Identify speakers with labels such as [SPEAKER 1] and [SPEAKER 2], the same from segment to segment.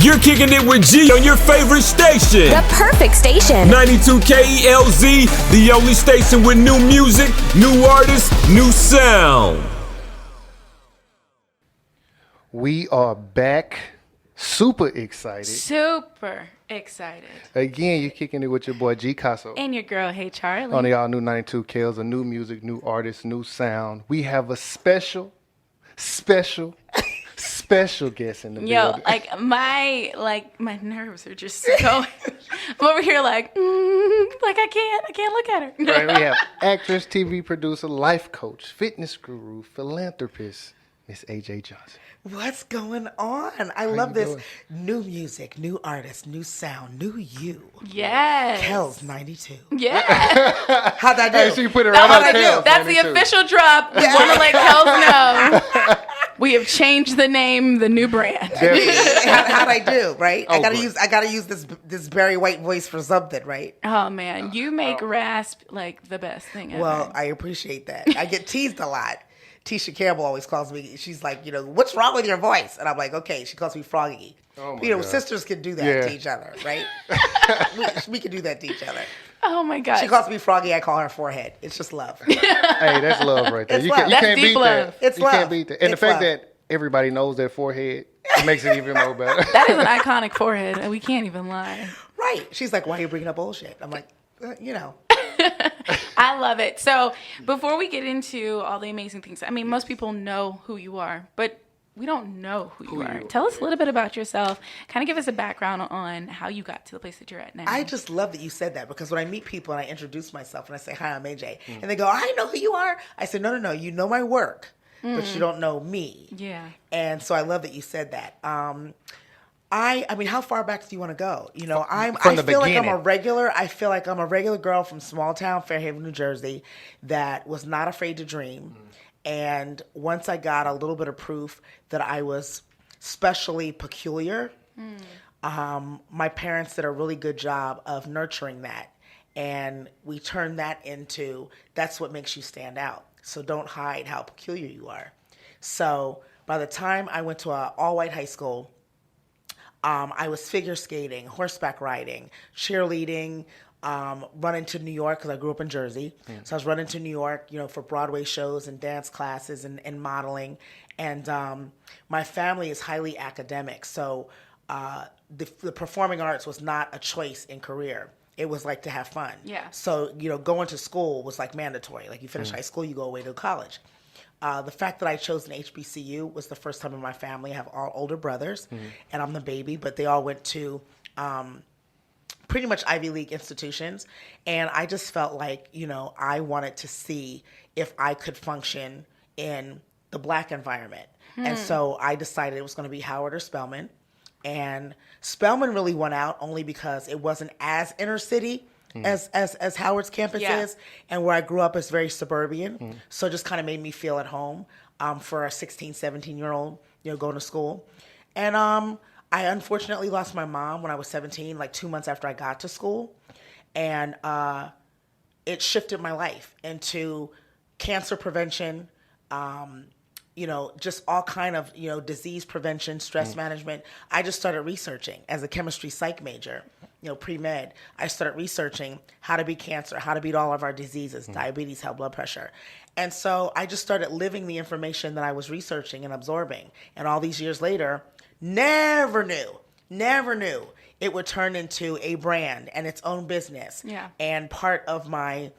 [SPEAKER 1] You're kicking it with G on your favorite station.
[SPEAKER 2] The perfect station.
[SPEAKER 1] 92 KELZ, the only station with new music, new artists, new sound.
[SPEAKER 3] We are back. Super excited.
[SPEAKER 4] Super excited.
[SPEAKER 3] Again, you're kicking it with your boy G Casso.
[SPEAKER 4] And your girl, Hey Charlie.
[SPEAKER 3] On the all new 92 KELZ, new music, new artists, new sound. We have a special guest in the building.
[SPEAKER 4] My nerves are just going. I'm over here I can't look at her.
[SPEAKER 3] Right, we have actress, TV producer, life coach, fitness guru, philanthropist, Miss AJ Johnson.
[SPEAKER 5] What's going on? I love this. New music, new artists, new sound, new you.
[SPEAKER 4] Yes.
[SPEAKER 5] KELZ 92.
[SPEAKER 4] Yeah.
[SPEAKER 5] How'd that do?
[SPEAKER 3] Hey, so you put it right on KELZ.
[SPEAKER 4] That's 92. The official drop. We want to let KELZ know. We have changed the name, the new brand.
[SPEAKER 5] How'd I do, right?
[SPEAKER 3] Oh,
[SPEAKER 5] I gotta use this Barry White voice for something, right?
[SPEAKER 4] Oh man, you make rasp like the best thing ever.
[SPEAKER 5] Well, I appreciate that. I get teased a lot. Tisha Campbell always calls me. She's like, what's wrong with your voice? And I'm like, okay. She calls me Froggy.
[SPEAKER 3] Oh my God.
[SPEAKER 5] Sisters can do that to each other, right? we can do that to each other.
[SPEAKER 4] Oh my God.
[SPEAKER 5] She calls me Froggy. I call her Forehead. It's just love.
[SPEAKER 3] Hey, that's love right there.
[SPEAKER 5] It's
[SPEAKER 3] You
[SPEAKER 5] love.
[SPEAKER 3] can't
[SPEAKER 4] That's
[SPEAKER 3] beat
[SPEAKER 4] deep love.
[SPEAKER 3] that.
[SPEAKER 5] It's
[SPEAKER 3] you
[SPEAKER 5] love.
[SPEAKER 3] can't beat that. And
[SPEAKER 5] It's
[SPEAKER 3] the fact
[SPEAKER 5] love.
[SPEAKER 3] that everybody knows their forehead, it makes it even more better.
[SPEAKER 4] That is an iconic forehead, and we can't even lie.
[SPEAKER 5] Right. She's like, why are you bringing up bullshit? I'm like,
[SPEAKER 4] I love it. So before we get into all the amazing things, I mean, most people know who you are, but we don't know who you are. Tell us a little bit about yourself. Kind of give us a background on how you got to the place that you're at now.
[SPEAKER 5] I just love that you said that because when I meet people and I introduce myself and I say, hi, I'm AJ, and they go, I know who you are. I say, no, you know my work, but you don't know me.
[SPEAKER 4] Yeah.
[SPEAKER 5] And so I love that you said that. I mean, how far back do you want to go? I feel like I'm a regular. I feel like I'm a regular girl from small town Fairhaven, New Jersey, that was not afraid to dream. And once I got a little bit of proof that I was specially peculiar, my parents did a really good job of nurturing that. And we turned that into, that's what makes you stand out. So don't hide how peculiar you are. So by the time I went to an all-white high school, I was figure skating, horseback riding, cheerleading, running to New York because I grew up in Jersey. So I was running to New York, for Broadway shows and dance classes and modeling. And my family is highly academic. So the performing arts was not a choice in career. It was like to have fun.
[SPEAKER 4] Yeah.
[SPEAKER 5] So, going to school was like mandatory. Like you finish high school, you go away to college. The fact that I chose an HBCU was the first time in my family. I have all older brothers, and I'm the baby, but they all went to pretty much Ivy League institutions. And I just felt like, I wanted to see if I could function in the Black environment. And so I decided it was going to be Howard or Spelman. And Spelman really won out only because it wasn't as inner city as Howard's campus is, and where I grew up is very suburban. So it just kind of made me feel at home for a 16, 17-year-old, going to school. And I unfortunately lost my mom when I was 17, like 2 months after I got to school. And it shifted my life into cancer prevention, just all kind of, disease prevention, stress management. I just started researching as a chemistry psych major, pre-med. I started researching how to beat cancer, how to beat all of our diseases, diabetes, high blood pressure. And so I just started living the information that I was researching and absorbing. And all these years later, never knew it would turn into a brand and its own business and part of my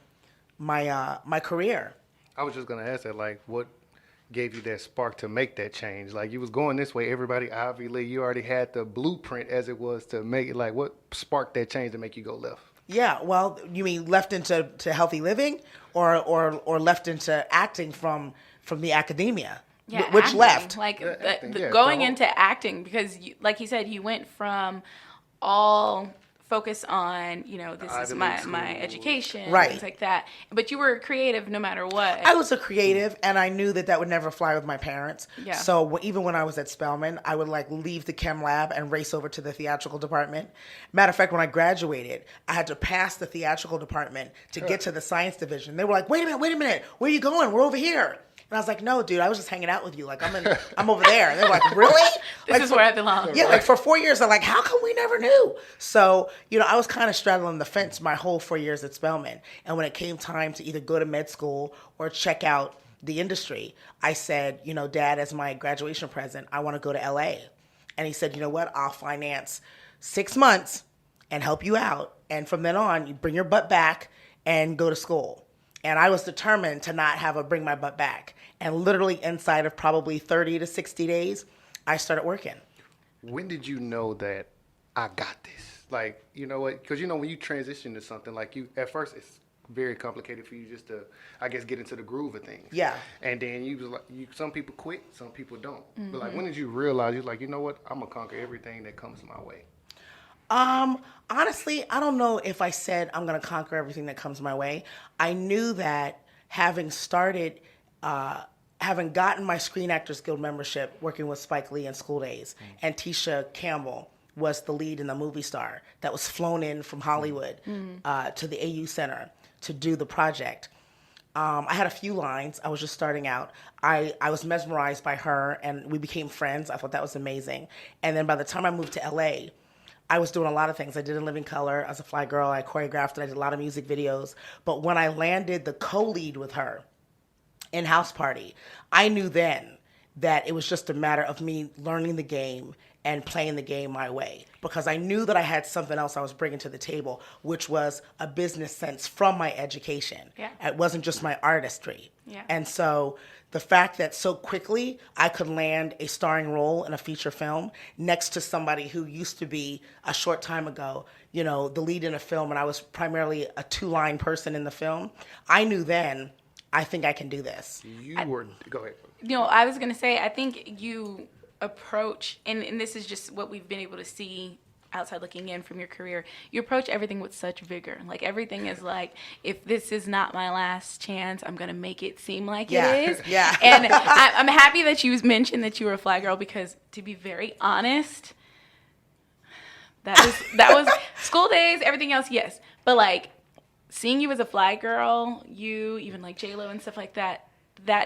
[SPEAKER 5] career.
[SPEAKER 3] I was just going to ask that, like, what gave you that spark to make that change? Like, you was going this way, everybody Ivy League, you already had the blueprint as it was to make it. Like, what sparked that change to make you go left?
[SPEAKER 5] Yeah, well, you mean left into healthy living or left into acting from the academia?
[SPEAKER 4] Yeah,
[SPEAKER 5] Which
[SPEAKER 4] acting.
[SPEAKER 5] left?
[SPEAKER 4] Like
[SPEAKER 3] acting,
[SPEAKER 4] going into acting because, like you said, you went from all focus on, this is my education,
[SPEAKER 5] Right.
[SPEAKER 4] things like that. But you were creative no matter what.
[SPEAKER 5] I was a creative, and I knew that would never fly with my parents.
[SPEAKER 4] Yeah.
[SPEAKER 5] So even when I was at Spelman, I would leave the chem lab and race over to the theatrical department. Matter of fact, when I graduated, I had to pass the theatrical department to get to the science division. They were like, wait a minute, where are you going? We're over here. And I was like, no, dude, I was just hanging out with you. Like, I'm over there. And they're like, really?
[SPEAKER 4] This is where I belong.
[SPEAKER 5] Yeah, like for 4 years, they're like, how come we never knew? So, I was kind of straddling the fence my whole 4 years at Spelman. And when it came time to either go to med school or check out the industry, I said, Dad, as my graduation present, I want to go to LA. And he said, you know what? I'll finance 6 months and help you out. And from then on, you bring your butt back and go to school. And I was determined to not have a bring my butt back. And literally inside of probably 30 to 60 days, I started working.
[SPEAKER 3] When did you know that I got this? Like, you know what? Because, when you transition to something, like at first it's very complicated for you just to, I guess, get into the groove of things.
[SPEAKER 5] Yeah.
[SPEAKER 3] And then some people quit, some people don't. Mm-hmm. But like, when did you realize you're like, you know what? I'm gonna conquer everything that comes my way?
[SPEAKER 5] Honestly, I don't know if I said I'm going to conquer everything that comes my way. I knew that having started, having gotten my Screen Actors Guild membership, working with Spike Lee in School Days, and Tisha Campbell was the lead in the movie star that was flown in from Hollywood to the AU Center to do the project. I had a few lines. I was just starting out. I was mesmerized by her, and we became friends. I thought that was amazing. And then by the time I moved to LA, I was doing a lot of things. I did In Living Color as a fly girl. I choreographed it. I did a lot of music videos. But when I landed the co-lead with her in House Party, I knew then that it was just a matter of me learning the game and playing the game my way, because I knew that I had something else I was bringing to the table, which was a business sense from my education.
[SPEAKER 4] Yeah.
[SPEAKER 5] It wasn't just my artistry.
[SPEAKER 4] Yeah.
[SPEAKER 5] And so the fact that so quickly I could land a starring role in a feature film next to somebody who used to be a short time ago, the lead in a film, and I was primarily a 2-line person in the film, I knew then, I think I can do this.
[SPEAKER 3] Go ahead.
[SPEAKER 4] I was going to say, I think you approach, and this is just what we've been able to see outside looking in from your career, you approach everything with such vigor. Like, everything is like, if this is not my last chance, I'm going to make it seem like it is.
[SPEAKER 5] Yeah.
[SPEAKER 4] And I'm happy that you mentioned that you were a fly girl, because to be very honest, that was School Days, everything else, yes. But like, seeing you as a fly girl, even like J-Lo and stuff like that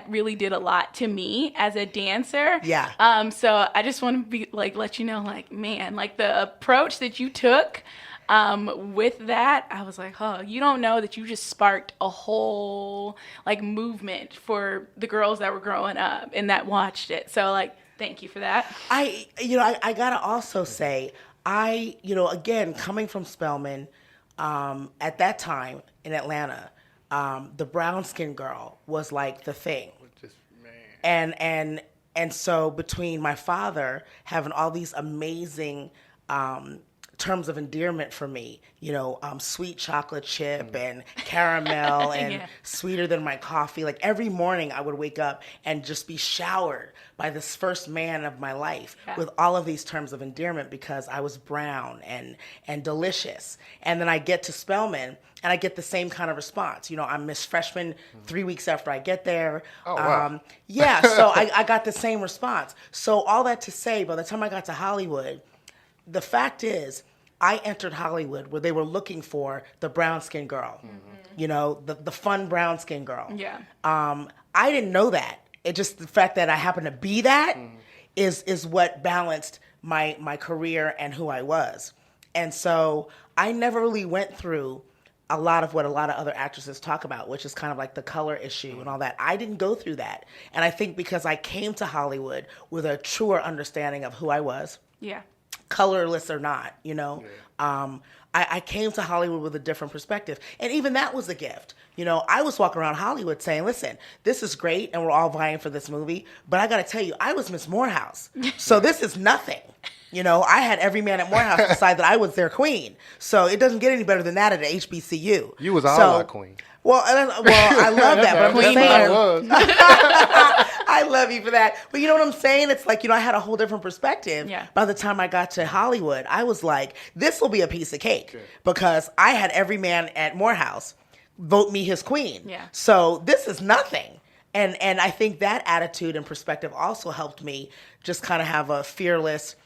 [SPEAKER 4] really did a lot to me as a dancer.
[SPEAKER 5] Yeah.
[SPEAKER 4] So I just want to let you know, like, man, like the approach that you took with that, I was like, oh, you don't know that you just sparked a whole like movement for the girls that were growing up and that watched it. So like, thank you for that.
[SPEAKER 5] I gotta also say, again, coming from Spelman, at that time in Atlanta, the brown skin girl was like the thing.
[SPEAKER 3] Just, man.
[SPEAKER 5] And so between my father having all these amazing terms of endearment for me, sweet chocolate chip and caramel and sweeter than my coffee. Like, every morning I would wake up and just be showered by this first man of my life with all of these terms of endearment, because I was brown and delicious. And then I get to Spelman and I get the same kind of response. I'm Miss Freshman 3 weeks after I get there.
[SPEAKER 3] Oh, wow.
[SPEAKER 5] So I got the same response. So all that to say, by the time I got to Hollywood, the fact is, I entered Hollywood where they were looking for the brown skin girl, the fun brown skin girl.
[SPEAKER 4] Yeah.
[SPEAKER 5] I didn't know that. It just, the fact that I happened to be that is what balanced my career and who I was. And so I never really went through a lot of what a lot of other actresses talk about, which is kind of like the color issue and all that. I didn't go through that. And I think because I came to Hollywood with a truer understanding of who I was.
[SPEAKER 4] Yeah.
[SPEAKER 5] Colorless or not, I came to Hollywood with a different perspective. And even that was a gift. I was walking around Hollywood saying, listen, this is great and we're all vying for this movie, but I got to tell you, I was Miss Morehouse. So this is nothing. I had every man at Morehouse decide that I was their queen. So it doesn't get any better than that at HBCU.
[SPEAKER 3] You was our queen.
[SPEAKER 5] Well, I love that, but I'm just saying. I love you for that. But you know what I'm saying? It's like, I had a whole different perspective.
[SPEAKER 4] Yeah.
[SPEAKER 5] By the time I got to Hollywood, I was like, this will be a piece of cake, because I had every man at Morehouse vote me his queen.
[SPEAKER 4] Yeah.
[SPEAKER 5] So this is nothing. And I think that attitude and perspective also helped me just kind of have a fearless,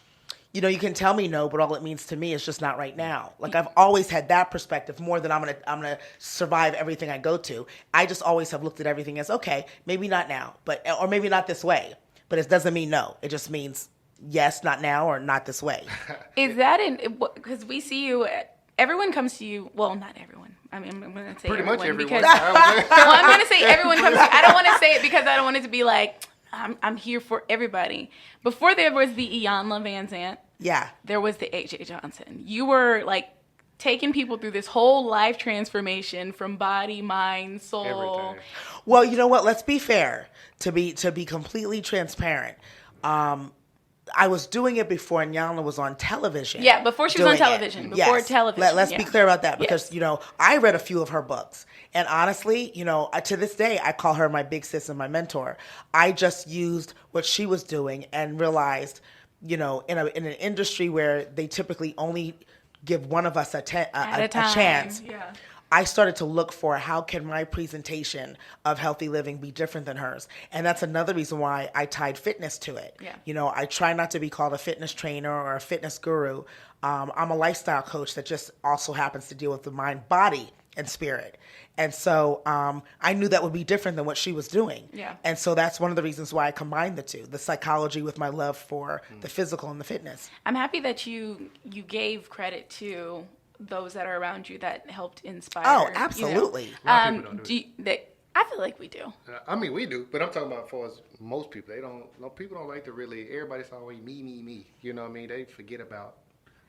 [SPEAKER 5] you can tell me no, but all it means to me is just not right now. Like I've always had that perspective more than I'm gonna survive everything I go to. I just always have looked at everything as okay, maybe not now, or maybe not this way. But it doesn't mean no. It just means yes, not now, or not this way.
[SPEAKER 4] Is that because we see you? Everyone comes to you. Well, not everyone. I mean, I'm going to say
[SPEAKER 3] pretty
[SPEAKER 4] everyone
[SPEAKER 3] much everyone.
[SPEAKER 4] because well, I'm going to say everyone comes to you. I don't want to say it because I don't want it to be like I'm here for everybody. Before there was the Iyanla Van Zant.
[SPEAKER 5] Yeah.
[SPEAKER 4] There was the AJ Johnson. You were like taking people through this whole life transformation from body, mind, soul.
[SPEAKER 3] Everything.
[SPEAKER 5] Well, you know what? Let's be fair. To be completely transparent. I was doing it before Iyanla was on television.
[SPEAKER 4] Yeah, before she was on television. Before television.
[SPEAKER 5] Let's be clear about that because, I read a few of her books. And honestly, to this day, I call her my big sis and my mentor. I just used what she was doing and realized, in an industry where they typically only give one of us a chance.
[SPEAKER 4] Yeah.
[SPEAKER 5] I started to look for how can my presentation of healthy living be different than hers. And that's another reason why I tied fitness to it.
[SPEAKER 4] Yeah.
[SPEAKER 5] I try not to be called a fitness trainer or a fitness guru. I'm a lifestyle coach that just also happens to deal with the mind, body, and spirit. And so I knew that would be different than what she was doing.
[SPEAKER 4] Yeah.
[SPEAKER 5] And so that's one of the reasons why I combined the two, the psychology with my love for the physical and the fitness.
[SPEAKER 4] I'm happy that you gave credit to those that are around you that helped inspire.
[SPEAKER 5] Oh, absolutely.
[SPEAKER 3] A lot of people don't do it.
[SPEAKER 4] I feel like we do.
[SPEAKER 3] I mean, we do, but I'm talking about for as most people. People don't like to really. Everybody's always me. You know what I mean? They forget about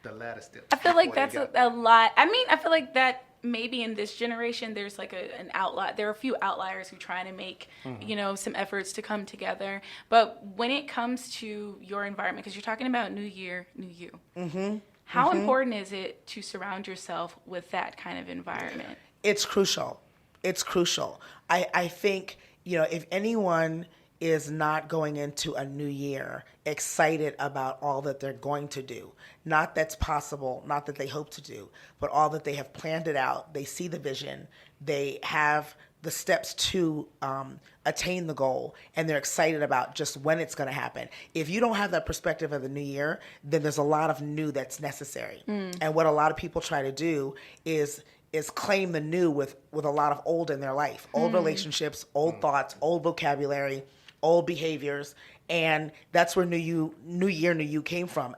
[SPEAKER 3] the latter steps.
[SPEAKER 4] I feel like that's a lot. I mean, I feel like that maybe in this generation, there's like an outlier. There are a few outliers who try to make, some efforts to come together. But when it comes to your environment, because you're talking about new year, new you. Mm-hmm. How important is it to surround yourself with that kind of environment?
[SPEAKER 5] It's crucial. I think, if anyone is not going into a new year excited about all that they're going to do, not that's possible, not that they hope to do, but all that they have planned it out, they see the vision, they have the steps to attain the goal, and they're excited about just when it's going to happen. If you don't have that perspective of the new year, then there's a lot of new that's necessary. And what a lot of people try to do is claim the new with a lot of old in their life. Old relationships, old thoughts, old vocabulary, old behaviors. And that's where new year, new you came from.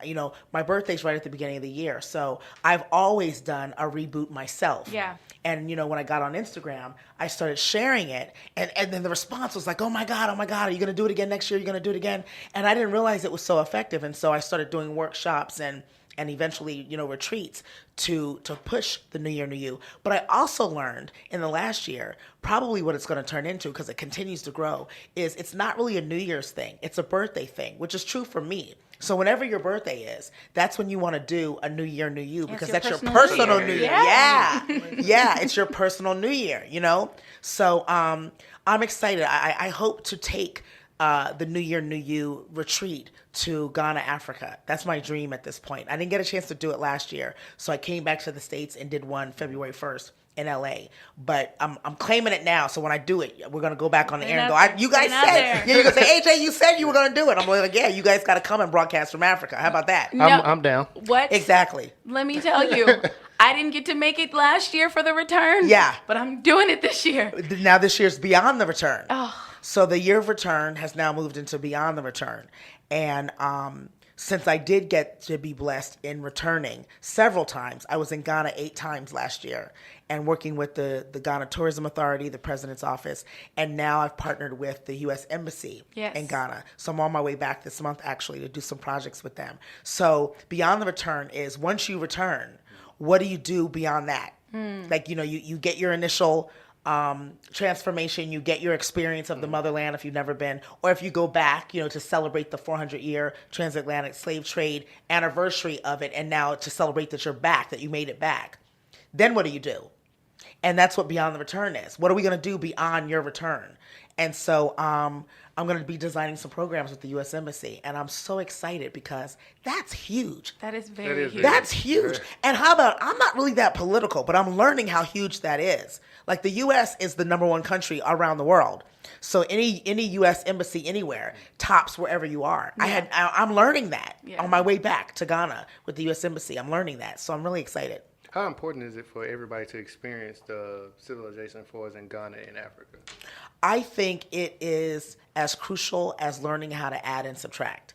[SPEAKER 5] My birthday's right at the beginning of the year. So I've always done a reboot myself.
[SPEAKER 4] Yeah.
[SPEAKER 5] And, when I got on Instagram, I started sharing it. And then the response was like, oh my God, are you going to do it again next year? You're going to do it again? And I didn't realize it was so effective. And so I started doing workshops and eventually, retreats to push the new year, new you. But I also learned in the last year, probably what it's going to turn into, because it continues to grow, is it's not really a New Year's thing. It's a birthday thing, which is true for me. So whenever your birthday is, that's when you want to do a new year, new you, because that's your personal new year. Yeah. Yeah, it's your personal new year, So I'm excited. I hope to take the New Year, New You retreat to Ghana, Africa. That's my dream at this point. I didn't get a chance to do it last year, so I came back to the States and did one February 1st in LA. But I'm claiming it now, so when I do it, we're going to go back on the air and go, you guys said, you're going to say, AJ, you said you were going to do it. I'm like, yeah, you guys got to come and broadcast from Africa. How about that?
[SPEAKER 4] No,
[SPEAKER 3] I'm down.
[SPEAKER 4] What?
[SPEAKER 5] Exactly.
[SPEAKER 4] Let me tell you, I didn't get to make it last year for the return.
[SPEAKER 5] Yeah.
[SPEAKER 4] But I'm doing it this year.
[SPEAKER 5] Now this year's Beyond the Return.
[SPEAKER 4] Oh.
[SPEAKER 5] So the year of return has now moved into Beyond the Return. And since I did get to be blessed in returning several times, I was in Ghana 8 times last year and working with the Ghana Tourism Authority, the President's Office, and now I've partnered with the U.S. Embassy in Ghana. So I'm on my way back this month, actually, to do some projects with them. So Beyond the Return is once you return, what do you do beyond that? Like, you get your initial transformation, you get your experience of the motherland if you've never been, or if you go back, to celebrate the 400-year transatlantic slave trade anniversary of it, and now to celebrate that you're back, that you made it back. Then what do you do? And that's what Beyond the Return is. What are we going to do beyond your return? And so I'm going to be designing some programs with the U.S. Embassy. And I'm so excited because that's huge.
[SPEAKER 4] That is very huge.
[SPEAKER 5] That's huge. And how about, I'm not really that political, but I'm learning how huge that is. Like the U.S. is the #1 country around the world. So any U.S. embassy anywhere tops wherever you are.
[SPEAKER 4] Yeah.
[SPEAKER 5] I'm learning that on my way back to Ghana with the U.S. Embassy. I'm learning that. So I'm really excited.
[SPEAKER 3] How important is it for everybody to experience the civilization for us in Ghana and Africa?
[SPEAKER 5] I think it is as crucial as learning how to add and subtract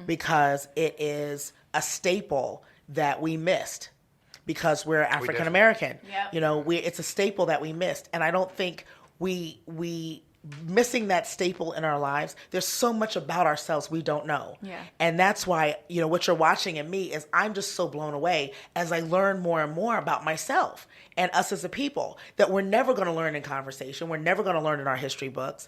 [SPEAKER 5] because it is a staple that we missed because we're African American.
[SPEAKER 4] Yep.
[SPEAKER 5] You know, it's a staple that we missed, and I don't think we missing that staple in our lives, there's so much about ourselves we don't know.
[SPEAKER 4] Yeah.
[SPEAKER 5] And that's why, you know, what you're watching in me is I'm just so blown away as I learn more and more about myself and us as a people that we're never going to learn in conversation. We're never going to learn in our history books.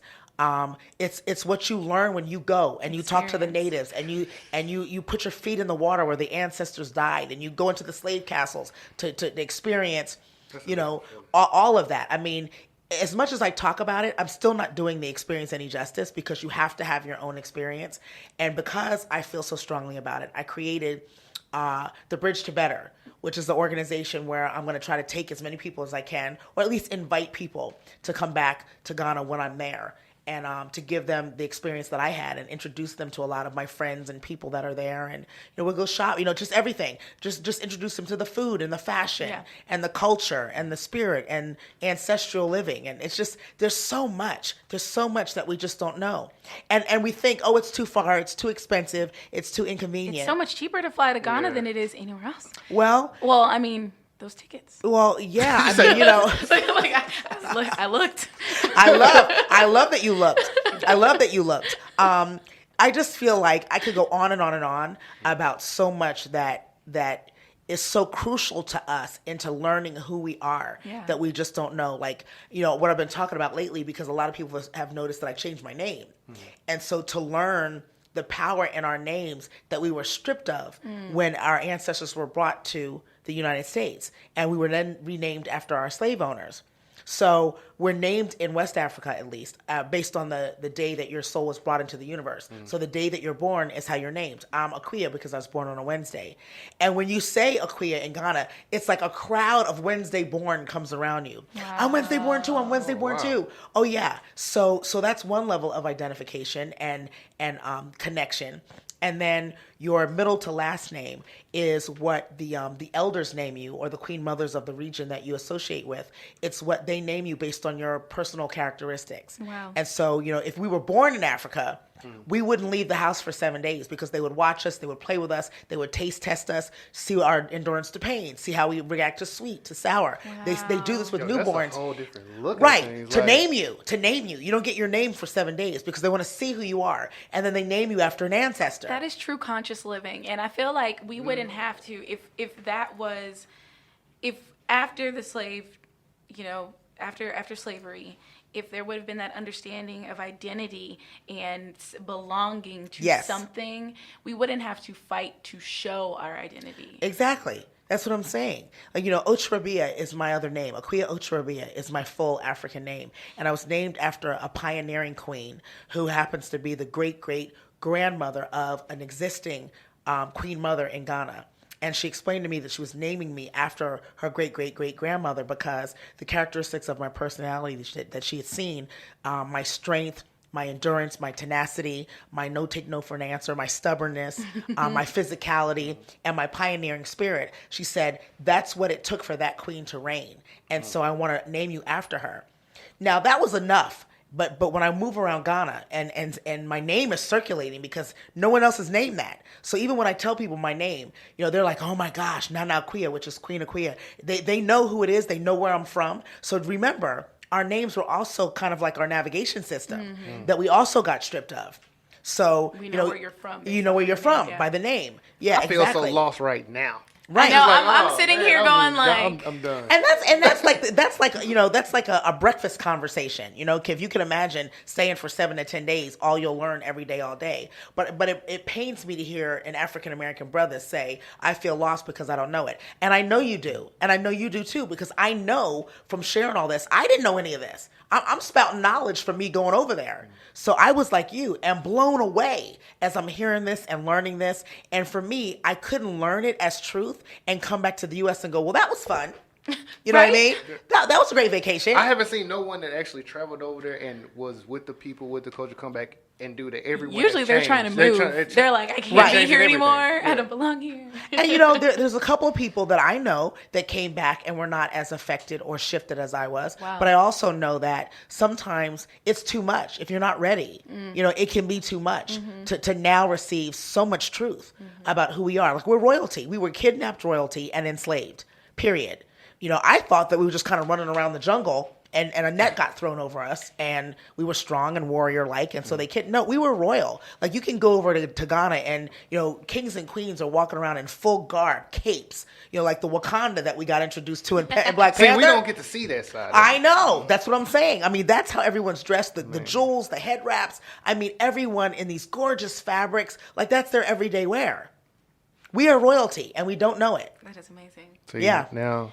[SPEAKER 5] It's what you learn when you go and you talk to the natives and you put your feet in the water where the ancestors died and you go into the slave castles to experience, you know, all of that. I mean, as much as I talk about it, I'm still not doing the experience any justice because you have to have your own experience. And because I feel so strongly about it, I created the Bridge to Better, which is the organization where I'm going to try to take as many people as I can, or at least invite people to come back to Ghana when I'm there. And to give them the experience that I had and introduce them to a lot of my friends and people that are there. And, you know, we'll go shop, you know, just everything. Just introduce them to the food and the fashion and the culture and the spirit and ancestral living. And it's just, there's so much that we just don't know. And we think, oh, it's too far, it's too expensive, it's too inconvenient.
[SPEAKER 4] It's so much cheaper to fly to Ghana than it is anywhere else.
[SPEAKER 5] Well,
[SPEAKER 4] I mean, those tickets.
[SPEAKER 5] Well, yeah, I mean, you know.
[SPEAKER 4] I looked.
[SPEAKER 5] I love that you looked. I love that you looked. I just feel like I could go on and on and on about so much that is so crucial to us into learning who we are that we just don't know. Like, you know, what I've been talking about lately, because a lot of people have noticed that I changed my name. And so to learn the power in our names that we were stripped of when our ancestors were brought to the United States, and we were then renamed after our slave owners. So we're named in West Africa, at least, based on the day that your soul was brought into the universe. So the day that you're born is how you're named. I'm Akua because I was born on a Wednesday. And when you say Akua in Ghana, it's like a crowd of Wednesday born comes around you. Wow. I'm Wednesday born too. I'm Wednesday born too. Oh yeah. So that's one level of identification and connection. And then your middle to last name is what the elders name you, or the queen mothers of the region that you associate with. It's what they name you based on your personal characteristics.
[SPEAKER 4] Wow.
[SPEAKER 5] And so, you know, if we were born in Africa, we wouldn't leave the house for 7 days because they would watch us, they would play with us, they would taste test us, see our endurance to pain, see how we react to sweet, to sour. Wow. They do this with newborns.
[SPEAKER 3] That's a whole different look
[SPEAKER 5] right.
[SPEAKER 3] At things.
[SPEAKER 5] To name you. You don't get your name for 7 days because they want to see who you are. And then they name you after an ancestor.
[SPEAKER 4] That is true conscious living. And I feel like we wouldn't have to, if after the slave, you know, after slavery, if there would have been that understanding of identity and belonging to something, we wouldn't have to fight to show our identity.
[SPEAKER 5] Exactly. That's what I'm saying. Like, you know, Ochrabia is my other name. Akua Ochrabia is my full African name. And I was named after a pioneering queen who happens to be the great-great-grandmother of an existing queen mother in Ghana. And she explained to me that she was naming me after her great-great-great-grandmother because the characteristics of my personality that she had seen, my strength, my endurance, my tenacity, my take no for an answer, my stubbornness, my physicality, and my pioneering spirit. She said, that's what it took for that queen to reign. And so I want to name you after her. Now, that was enough. But when I move around Ghana and my name is circulating because no one else has named that. So even when I tell people my name, you know, they're like, oh my gosh, Nana Akua, which is Queen Akua. They know who it is. They know where I'm from. So remember, our names were also kind of like our navigation system that we also got stripped of. So
[SPEAKER 4] we know where you're from.
[SPEAKER 5] You know where you're from by the name. Yeah,
[SPEAKER 3] I feel so lost right now.
[SPEAKER 5] Right.
[SPEAKER 4] I know.
[SPEAKER 3] Like,
[SPEAKER 4] I'm sitting here going like,
[SPEAKER 3] I'm done.
[SPEAKER 5] And that's like a breakfast conversation. If you can imagine staying for 7 to 10 days, all you'll learn every day, all day. But it pains me to hear an African American brother say, "I feel lost because I don't know it," and I know you do, and I know you do too, because I know from sharing all this, I didn't know any of this. I'm spouting knowledge from me going over there. So I was like you and blown away as I'm hearing this and learning this. And for me, I couldn't learn it as truth and come back to the U.S. and go, well, that was fun. You know what I mean? That was a great vacation.
[SPEAKER 3] I haven't seen no one that actually traveled over there and was with the people, with the culture, come back and do that. Everyone
[SPEAKER 4] usually they're trying to move. They're like, I can't be here anymore. I don't belong here.
[SPEAKER 5] And there's a couple of people that I know that came back and were not as affected or shifted as I was.
[SPEAKER 4] Wow.
[SPEAKER 5] But I also know that sometimes it's too much. If you're not ready, it can be too much to now receive so much truth about who we are. Like, we're royalty. We were kidnapped royalty and enslaved, period. I thought that we were just kind of running around the jungle and a net got thrown over us and we were strong and warrior-like. And so no, we were royal. Like, you can go over to Ghana and, kings and queens are walking around in full garb, capes, like the Wakanda that we got introduced to in Black Panther.
[SPEAKER 3] We don't get to see that side.
[SPEAKER 5] I know. That's what I'm saying. I mean, that's how everyone's dressed. The jewels, the head wraps. I mean, everyone in these gorgeous fabrics, like, that's their everyday wear. We are royalty and we don't know it.
[SPEAKER 4] That is amazing.
[SPEAKER 3] So
[SPEAKER 5] yeah.
[SPEAKER 3] Now,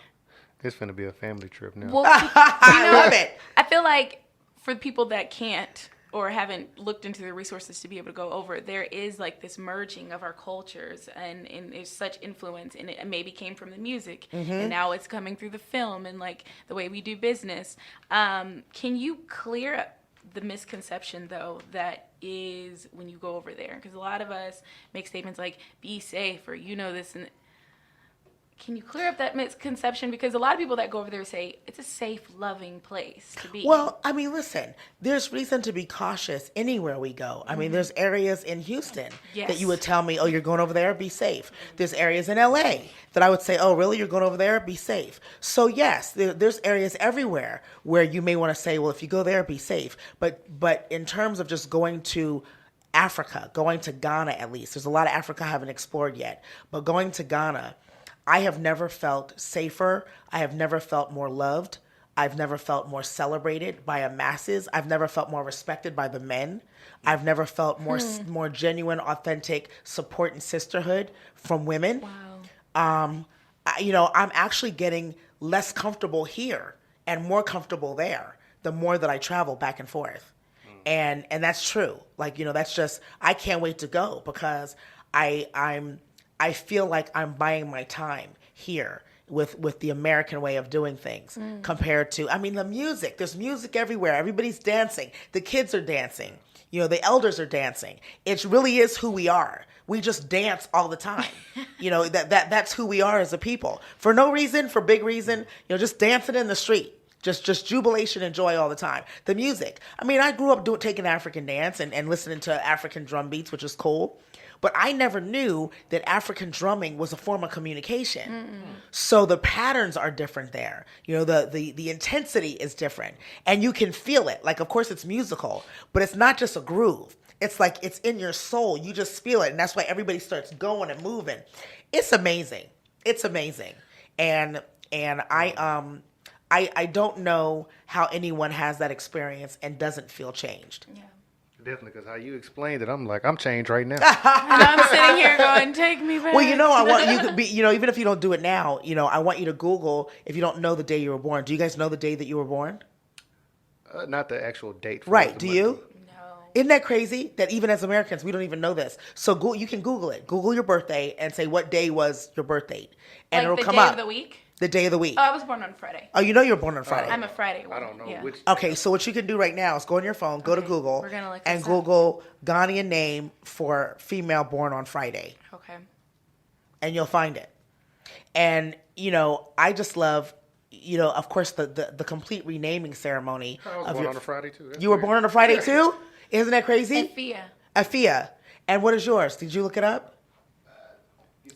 [SPEAKER 3] it's going to be a family trip now.
[SPEAKER 4] Well,
[SPEAKER 5] I love it.
[SPEAKER 4] I feel like for people that can't or haven't looked into the resources to be able to go over, there is like this merging of our cultures, and there's such influence, and it maybe came from the music, and now it's coming through the film and like the way we do business. Can you clear up the misconception though that is when you go over there? Because a lot of us make statements like "be safe" or this and. Can you clear up that misconception? Because a lot of people that go over there say it's a safe, loving place to be.
[SPEAKER 5] Well, I mean, listen, there's reason to be cautious anywhere we go. I mean, there's areas in Houston that you would tell me, oh, you're going over there, be safe. There's areas in LA that I would say, oh, really, you're going over there, be safe. So yes, there's areas everywhere where you may want to say, well, if you go there, be safe. But in terms of just going to Africa, going to Ghana at least, there's a lot of Africa I haven't explored yet, but going to Ghana, I have never felt safer. I have never felt more loved. I've never felt more celebrated by a masses. I've never felt more respected by the men. I've never felt more genuine, authentic support and sisterhood from women.
[SPEAKER 4] Wow.
[SPEAKER 5] I'm actually getting less comfortable here and more comfortable there the more that I travel back and forth. And that's true. Like, that's just, I can't wait to go because I feel like I'm buying my time here with the American way of doing things compared to, the music. There's music everywhere. Everybody's dancing. The kids are dancing. The elders are dancing. It really is who we are. We just dance all the time. That's who we are as a people. For no reason, for big reason, just dancing in the street. Just jubilation and joy all the time. The music. I grew up taking African dance and listening to African drum beats, which is cool. But I never knew that African drumming was a form of communication. So the patterns are different there. The intensity is different. And you can feel it. Like, of course, it's musical, but it's not just a groove. It's like it's in your soul. You just feel it. And that's why everybody starts going and moving. It's amazing. It's amazing. And I don't know how anyone has that experience and doesn't feel changed.
[SPEAKER 4] Yeah.
[SPEAKER 3] Definitely, because how you explained it, I'm changed right now.
[SPEAKER 4] And I'm sitting here going, take me back.
[SPEAKER 5] Well, I want you to be, even if you don't do it now, I want you to Google if you don't know the day you were born. Do you guys know the day that you were born?
[SPEAKER 3] Not the actual date.
[SPEAKER 5] Right. Do you?
[SPEAKER 4] No.
[SPEAKER 5] Isn't that crazy that even as Americans, we don't even know this? So you can Google it. Google your birthday and say what day was your birth date. And it'll come up.
[SPEAKER 4] The day of the week?
[SPEAKER 5] The day of the week.
[SPEAKER 4] Oh, I was born on Friday.
[SPEAKER 5] Oh, you know you're born on Friday.
[SPEAKER 4] I'm a Friday one.
[SPEAKER 3] I don't know which.
[SPEAKER 5] Okay, so what you can do right now is go on your phone, go to Google,
[SPEAKER 4] We're gonna look
[SPEAKER 5] and
[SPEAKER 4] this
[SPEAKER 5] Google Ghanaian name for female born on Friday.
[SPEAKER 4] Okay.
[SPEAKER 5] And you'll find it. And, I just love, of course, the complete renaming ceremony.
[SPEAKER 3] I was born on a Friday, too.
[SPEAKER 5] You were born on a Friday, too? Isn't that crazy?
[SPEAKER 4] Afia.
[SPEAKER 5] And what is yours? Did you look it up?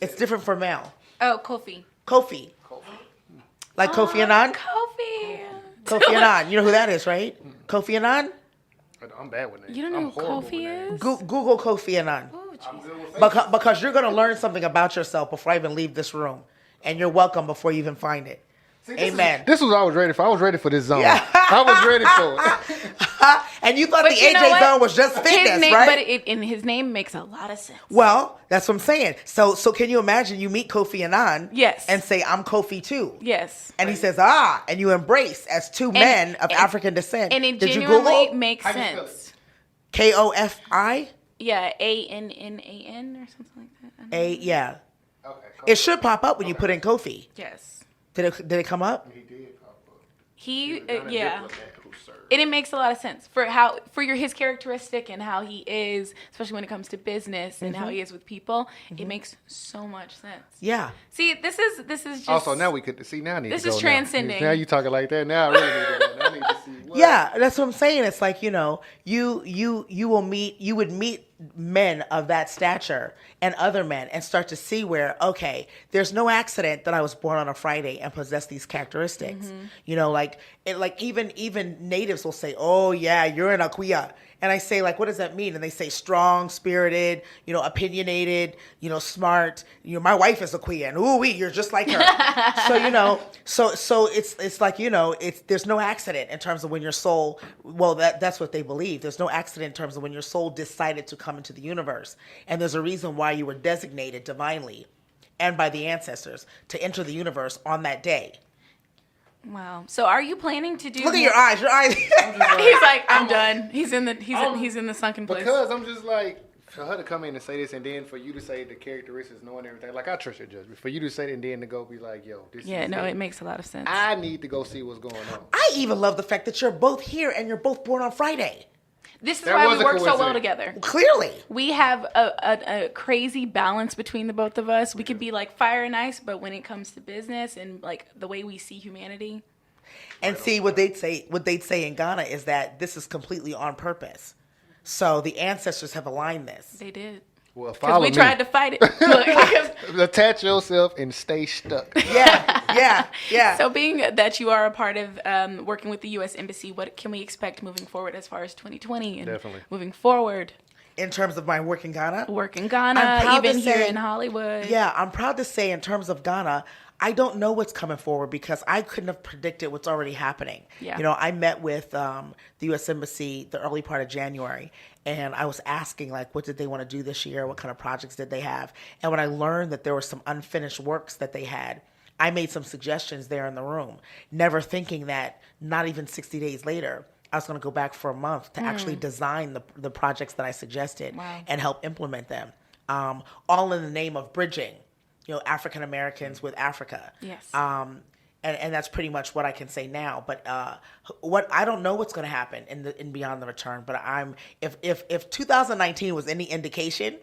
[SPEAKER 5] It's different for male.
[SPEAKER 4] Oh, Kofi.
[SPEAKER 5] Kofi. Like Kofi Annan? Kofi Annan. You know who that is, right? Kofi Annan?
[SPEAKER 3] I'm bad with names.
[SPEAKER 4] You don't know who Kofi is?
[SPEAKER 5] Google Kofi Annan.
[SPEAKER 4] Ooh,
[SPEAKER 5] Because you're going to learn something about yourself before I even leave this room. And you're welcome before you even find it. See, Amen.
[SPEAKER 3] This was what I was ready for. I was ready for this zone. Yeah. I was ready for
[SPEAKER 5] it. And you thought the AJ zone was just fitness, right?
[SPEAKER 4] But his name makes a lot of sense.
[SPEAKER 5] Well, that's what I'm saying. So can you imagine you meet Kofi Annan?
[SPEAKER 4] Yes.
[SPEAKER 5] And say, I'm Kofi too.
[SPEAKER 4] Yes.
[SPEAKER 5] And he says, and you embrace as two men of African descent.
[SPEAKER 4] And it
[SPEAKER 5] Did
[SPEAKER 4] genuinely
[SPEAKER 5] you Google?
[SPEAKER 4] makes sense.
[SPEAKER 5] Kofi?
[SPEAKER 4] Yeah, ANNAN or something like that.
[SPEAKER 5] Yeah. Okay. It should pop up when you put in Kofi.
[SPEAKER 4] Yes.
[SPEAKER 5] Did it come up?
[SPEAKER 3] He did pop up.
[SPEAKER 4] Yeah. And it makes a lot of sense for his characteristic and how he is, especially when it comes to business and how he is with people. It makes so much sense.
[SPEAKER 5] Yeah.
[SPEAKER 4] See, this is just
[SPEAKER 3] also now we could see now. I need
[SPEAKER 4] this
[SPEAKER 3] to go
[SPEAKER 4] is transcending.
[SPEAKER 3] Now you talking like that. Now I really need to go. Now I need to see. What?
[SPEAKER 5] Yeah, that's what I'm saying. It's like you would meet men of that stature and other men and start to see where there's no accident that I was born on a Friday and possess these characteristics. Like even natives will say, oh yeah, you're an Akuya. And I say, like, what does that mean? And they say strong, spirited, opinionated, smart. My wife is a queen, and you're just like her. So it's like there's no accident in terms of when your soul. Well, that's what they believe. There's no accident in terms of when your soul decided to come into the universe, and there's a reason why you were designated divinely, and by the ancestors to enter the universe on that day.
[SPEAKER 4] Wow. So are you planning to do?
[SPEAKER 5] Look at your eyes. Your eyes.
[SPEAKER 4] He's like, I'm done. He's in the sunken place.
[SPEAKER 3] Because I'm just like, for her to come in and say this, and then for you to say the characteristics, knowing everything, like I trust your judgment. For you to say it and then to go be like, yo, this.
[SPEAKER 4] Yeah,
[SPEAKER 3] is
[SPEAKER 4] no,
[SPEAKER 3] it.
[SPEAKER 4] It makes a lot of sense.
[SPEAKER 3] I need to go see what's going on.
[SPEAKER 5] I even love the fact that you're both here and you're both born on Friday.
[SPEAKER 4] This is why we work so well together.
[SPEAKER 5] Clearly.
[SPEAKER 4] We have a crazy balance between the both of us. We could be like fire and ice, but when it comes to business and like the way we see humanity.
[SPEAKER 5] And see what they'd say in Ghana is that this is completely on purpose. So the ancestors have aligned this.
[SPEAKER 4] They did.
[SPEAKER 3] Well, follow me.
[SPEAKER 4] Because we tried to fight it.
[SPEAKER 3] Attach yourself and stay stuck.
[SPEAKER 5] Yeah.
[SPEAKER 4] So being that you are a part of working with the U.S. Embassy, what can we expect moving forward as far as 2020 and
[SPEAKER 3] Definitely.
[SPEAKER 4] moving forward?
[SPEAKER 5] In terms of my work in Ghana?
[SPEAKER 4] Work in Ghana, even here in Hollywood.
[SPEAKER 5] Yeah, I'm proud to say in terms of Ghana, I don't know what's coming forward because I couldn't have predicted what's already happening.
[SPEAKER 4] Yeah.
[SPEAKER 5] I met with the U.S. Embassy the early part of January, and I was asking, like, what did they want to do this year? What kind of projects did they have? And when I learned that there were some unfinished works that they had, I made some suggestions there in the room, never thinking that not even 60 days later, I was going to go back for a month to actually design the projects that I suggested and help implement them, all in the name of bridging, African Americans with Africa.
[SPEAKER 4] Yes.
[SPEAKER 5] And that's pretty much what I can say now. But what I don't know what's going to happen in Beyond the Return. But if 2019 was any indication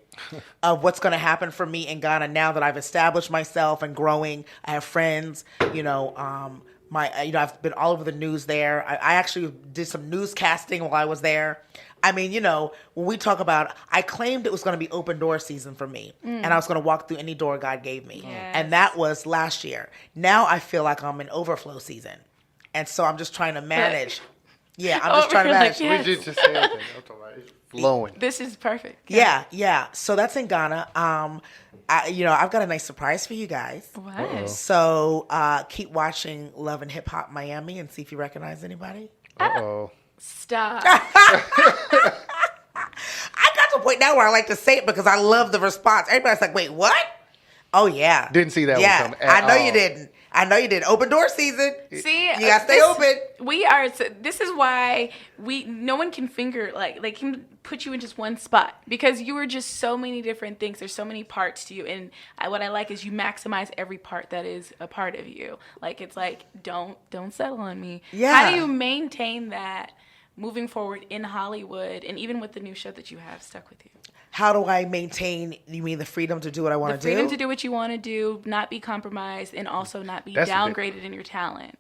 [SPEAKER 5] of what's going to happen for me in Ghana now that I've established myself and growing, I have friends. I've been all over the news there. I actually did some newscasting while I was there. I mean, when we talk about, I claimed it was going to be open door season for me, and I was going to walk through any door God gave me.
[SPEAKER 4] Yes.
[SPEAKER 5] And that was last year. Now I feel like I'm in overflow season. And so I'm just trying to manage. Yeah, I'm just trying to manage.
[SPEAKER 4] Yes.
[SPEAKER 3] We just said that. I'm talking about it's flowing.
[SPEAKER 4] This is perfect.
[SPEAKER 5] Yeah. So that's in Ghana. I've got a nice surprise for you guys.
[SPEAKER 4] What?
[SPEAKER 5] So keep watching Love and Hip Hop Miami and see if you recognize anybody.
[SPEAKER 3] Uh-oh.
[SPEAKER 4] Stop.
[SPEAKER 5] I got to a point now where I like to say it because I love the response. Everybody's like, wait, what? Oh, yeah.
[SPEAKER 3] Didn't see that one coming
[SPEAKER 5] I know you didn't. I know you did. Open door season.
[SPEAKER 4] See,
[SPEAKER 5] you gotta stay open.
[SPEAKER 4] This is why no one can can put you in just one spot because you are just so many different things. There's so many parts to you, and what I like is you maximize every part that is a part of you. Like it's like don't settle on me.
[SPEAKER 5] Yeah.
[SPEAKER 4] How do you maintain that moving forward in Hollywood and even with the new show that you have stuck with you?
[SPEAKER 5] How do I maintain, you mean the freedom to do what I want to do?
[SPEAKER 4] The freedom to do what you want to do, not be compromised, and also not be downgraded in your talent.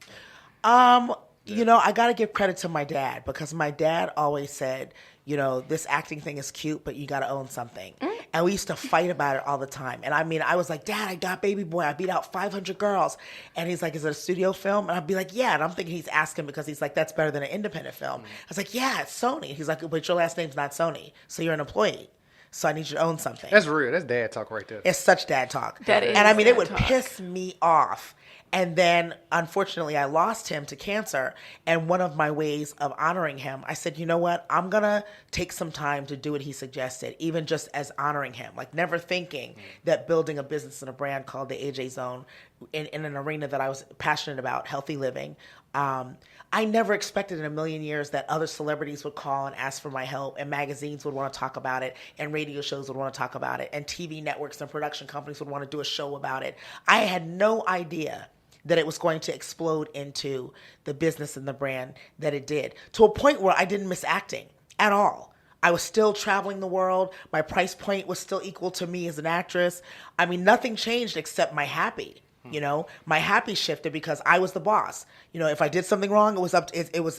[SPEAKER 5] I got to give credit to my dad because my dad always said, this acting thing is cute, but you got to own something. And we used to fight about it all the time. And I mean, I was like, Dad, I got Baby Boy. I beat out 500 girls. And he's like, is it a studio film? And I'd be like, yeah. And I'm thinking he's asking because he's like, that's better than an independent film. I was like, yeah, it's Sony. He's like, but your last name's not Sony, so you're an employee. So I need you to own something.
[SPEAKER 3] That's real. That's dad talk right there.
[SPEAKER 5] It's such dad talk.
[SPEAKER 4] That is
[SPEAKER 5] and I mean,
[SPEAKER 4] dad
[SPEAKER 5] it would
[SPEAKER 4] talk.
[SPEAKER 5] piss me off. And then, unfortunately, I lost him to cancer. And one of my ways of honoring him, I said, you know what? I'm going to take some time to do what he suggested, even just as honoring him. Like never thinking that building a business and a brand called the AJ Zone in an arena that I was passionate about, healthy living. I never expected in a million years that other celebrities would call and ask for my help, and magazines would want to talk about it, and radio shows would want to talk about it, and TV networks and production companies would want to do a show about it. I had no idea that it was going to explode into the business and the brand that it did, to a point where I didn't miss acting at all. I was still traveling the world. My price point was still equal to me as an actress. I mean, nothing changed except my happy. You know, my happy shifted because I was the boss. You know, if I did something wrong, it was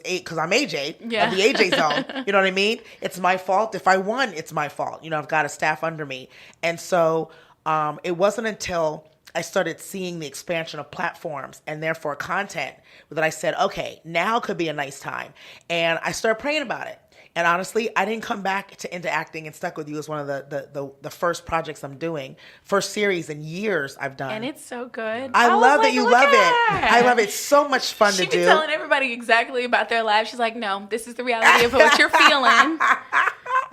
[SPEAKER 5] because I'm AJ of the AJ Zone. You know what I mean? It's my fault. If I won, it's my fault. You know, I've got a staff under me. And so it wasn't until I started seeing the expansion of platforms and therefore content that I said, okay, now could be a nice time. And I started praying about it. And honestly, I didn't come back into acting and Stuck With You as one of the first projects I'm doing, first series in years I've done.
[SPEAKER 4] And it's so good.
[SPEAKER 5] I love that you love it. I love it. It's so much fun to do.
[SPEAKER 4] She's telling everybody exactly about their lives. She's like, no, this is the reality of what you're feeling.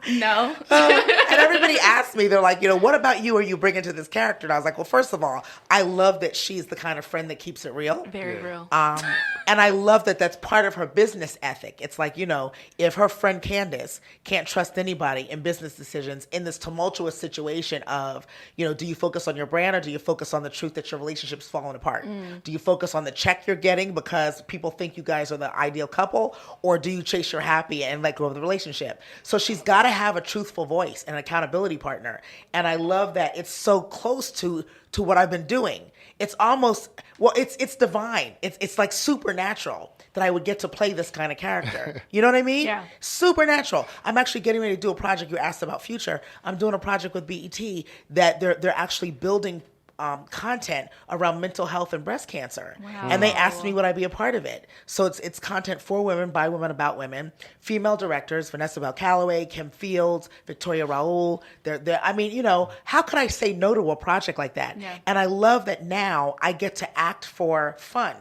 [SPEAKER 4] No.
[SPEAKER 5] And everybody asked me, they're like, you know, what about you are you bringing to this character? And I was like, well, first of all, I love that she's the kind of friend that keeps it real.
[SPEAKER 4] Very real.
[SPEAKER 5] And I love that that's part of her business ethic. It's like, you know, if her friend Candace can't trust anybody in business decisions in this tumultuous situation of, you know, do you focus on your brand or do you focus on the truth that your relationship's falling apart? Do you focus on the check you're getting because people think you guys are the ideal couple, or do you chase your happy and let go of the relationship? So she's got to have a truthful voice and an accountability partner. And I love that it's so close to what I've been doing. It's almost, well, it's divine. It's like supernatural that I would get to play this kind of character. You know what I mean?
[SPEAKER 4] Yeah.
[SPEAKER 5] Supernatural. I'm actually getting ready to do a project. You asked about future. I'm doing a project with BET that they're actually building content around mental health and breast cancer.
[SPEAKER 4] Wow.
[SPEAKER 5] And they asked me would I be a part of it. So it's content for women, by women, about women. Female directors, Vanessa Bell Calloway, Kim Fields, Victoria Raoul. They're I mean, you know, how could I say no to a project like that?
[SPEAKER 4] Yeah.
[SPEAKER 5] And I love that now I get to act for fun.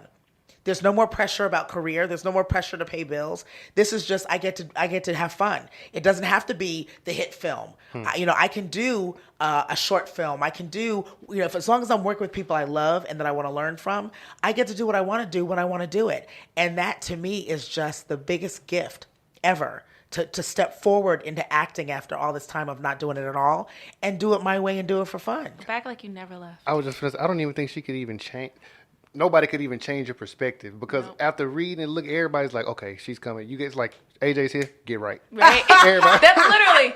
[SPEAKER 5] There's no more pressure about career. There's no more pressure to pay bills. This is just I get to have fun. It doesn't have to be the hit film. I can do a short film. I can do as long as I'm working with people I love and that I want to learn from. I get to do what I want to do when I want to do it, and that to me is just the biggest gift ever. To step forward into acting after all this time of not doing it at all and do it my way and do it for fun.
[SPEAKER 4] Back like you never left.
[SPEAKER 3] I don't even think she could even change. Nobody could even change your perspective because after reading and look, everybody's like, okay, she's coming. You guys like, AJ's here, get right.
[SPEAKER 4] Right?
[SPEAKER 3] Everybody.
[SPEAKER 4] That's literally,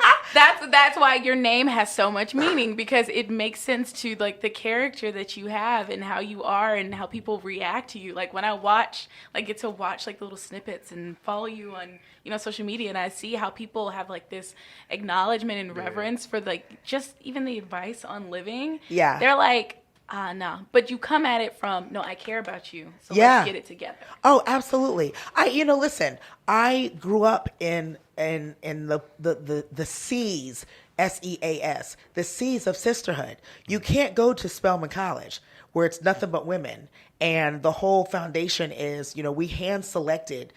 [SPEAKER 4] that's why your name has so much meaning, because it makes sense to like the character that you have and how you are and how people react to you. Like when I get to watch like little snippets and follow you on, social media, and I see how people have like this acknowledgement and reverence for like just even the advice on living.
[SPEAKER 5] Yeah.
[SPEAKER 4] They're like, no, but you come at it from, no, I care about you, so let's get it together.
[SPEAKER 5] Oh, absolutely. Listen, I grew up in the C's, SEAS, the C's of sisterhood. You can't go to Spelman College where it's nothing but women, and the whole foundation is, we hand selected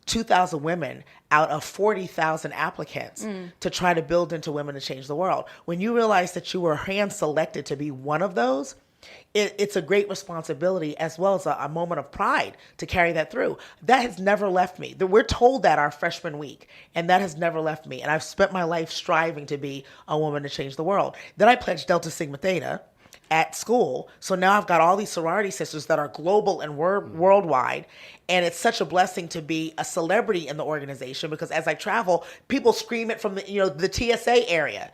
[SPEAKER 5] 2,000 women out of 40,000 applicants to try to build into Women to Change the World. When you realize that you were hand selected to be one of those, it's a great responsibility as well as a moment of pride to carry that through. That has never left me. We're told that our freshman week, and that has never left me. And I've spent my life striving to be a woman to change the world. Then I pledged Delta Sigma Theta at school. So now I've got all these sorority sisters that are global and worldwide. And it's such a blessing to be a celebrity in the organization, because as I travel, people scream it from the TSA area,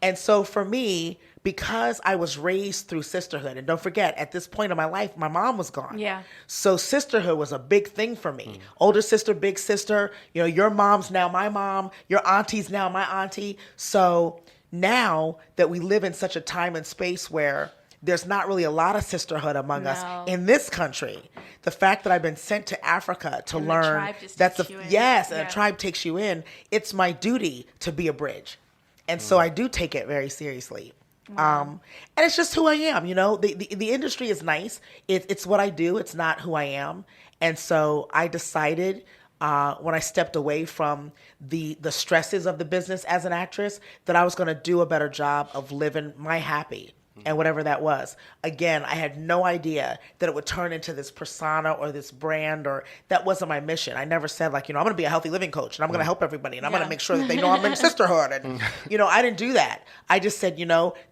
[SPEAKER 5] And so for me, because I was raised through sisterhood, and don't forget, at this point in my life, my mom was gone.
[SPEAKER 4] Yeah.
[SPEAKER 5] So sisterhood was a big thing for me. Older sister, big sister, your mom's now my mom, your auntie's now my auntie. So now that we live in such a time and space where there's not really a lot of sisterhood among us in this country, the fact that I've been sent to Africa to learn,
[SPEAKER 4] the tribe takes you in.
[SPEAKER 5] a tribe takes you in. It's my duty to be a bridge. And so I do take it very seriously. Wow. And it's just who I am. The industry is nice. It's what I do. It's not who I am. And so I decided when I stepped away from the stresses of the business as an actress that I was going to do a better job of living my happy. And whatever that was. Again, I had no idea that it would turn into this persona or this brand, or that wasn't my mission. I never said I'm going to be a healthy living coach and I'm going to help everybody and I'm going to make sure that they know I'm in sisterhood. And, I didn't do that. I just said,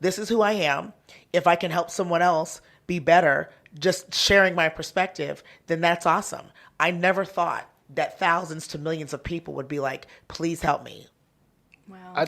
[SPEAKER 5] this is who I am. If I can help someone else be better, just sharing my perspective, then that's awesome. I never thought that thousands to millions of people would be like, please help me.
[SPEAKER 4] Wow.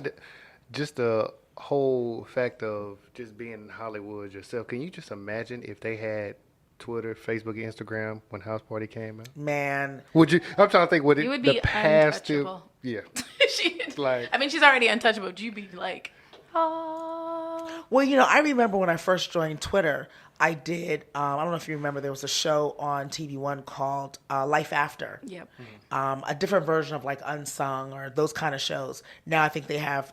[SPEAKER 3] Just the whole fact of just being in Hollywood yourself, can you just imagine if they had Twitter, Facebook, Instagram when House Party came out?
[SPEAKER 5] Man,
[SPEAKER 3] would you? I'm trying to think. Would it
[SPEAKER 4] would be
[SPEAKER 3] the past
[SPEAKER 4] untouchable.
[SPEAKER 3] Yeah.
[SPEAKER 4] She's already untouchable. Would you be like, oh?
[SPEAKER 5] Well, I remember when I first joined Twitter, I did. I don't know if you remember. There was a show on TV One called Life After.
[SPEAKER 4] Yep.
[SPEAKER 5] A different version of like Unsung or those kind of shows. Now I think they have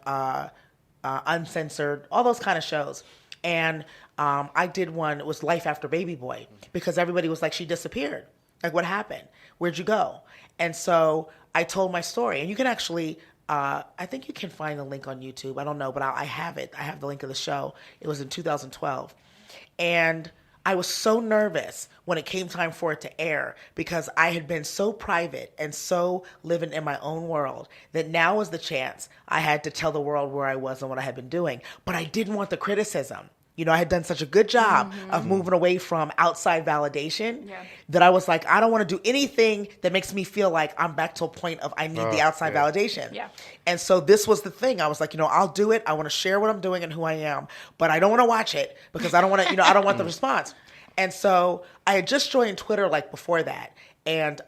[SPEAKER 5] Uncensored, all those kind of shows. And I did one, it was Life After Baby Boy, because everybody was like, she disappeared. Like, what happened? Where'd you go? And so I told my story. And you can actually, I think you can find the link on YouTube. I don't know, but I have it. I have the link of the show. It was in 2012. And I was so nervous when it came time for it to air because I had been so private and so living in my own world that now was the chance I had to tell the world where I was and what I had been doing. But I didn't want the criticism. I had done such a good job of moving away from outside validation that I was like, I don't want to do anything that makes me feel like I'm back to a point of I need the outside validation.
[SPEAKER 4] Yeah.
[SPEAKER 5] And so this was the thing. I was like, I'll do it. I want to share what I'm doing and who I am, but I don't want to watch it because I don't want to, I don't want the response. And so I had just joined Twitter like before that. And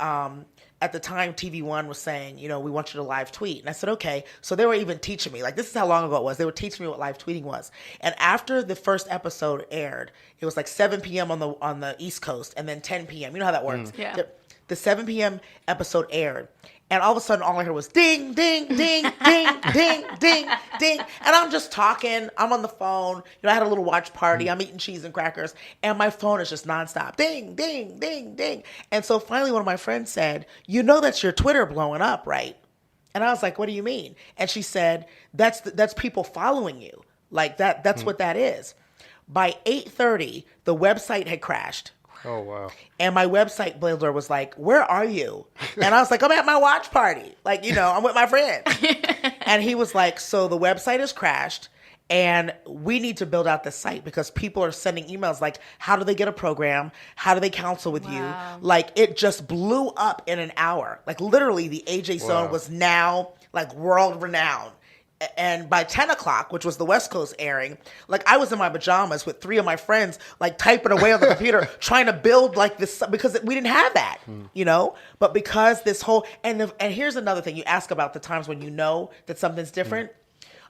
[SPEAKER 5] at the time, TV One was saying, we want you to live tweet. And I said, okay. So they were even teaching me, like, this is how long ago it was. They were teaching me what live tweeting was. And after the first episode aired, it was like 7 p.m. on the East Coast and then 10 p.m. You know how that works.
[SPEAKER 4] Yeah.
[SPEAKER 5] The 7 p.m. episode aired. And all of a sudden, all I heard was ding, ding, ding, ding, ding, ding, ding. And I'm just talking. I'm on the phone. I had a little watch party. I'm eating cheese and crackers. And my phone is just nonstop. Ding, ding, ding, ding. And so finally, one of my friends said, that's your Twitter blowing up, right? And I was like, what do you mean? And she said, that's people following you. Like that's what that is. By 8:30, the website had crashed.
[SPEAKER 3] Oh, wow.
[SPEAKER 5] And my website builder was like, where are you? And I was like, I'm at my watch party. Like, I'm with my friends. And he was like, so the website has crashed and we need to build out the site because people are sending emails like, how do they get a program? How do they counsel with you? Like, it just blew up in an hour. Like, literally, the AJ Zone was now, like, world renowned. And by 10 o'clock, which was the West Coast airing, like I was in my pajamas with 3 of my friends, like typing away on the computer, trying to build like this, because we didn't have that, But because this whole, and here's another thing, you ask about the times when you know that something's different.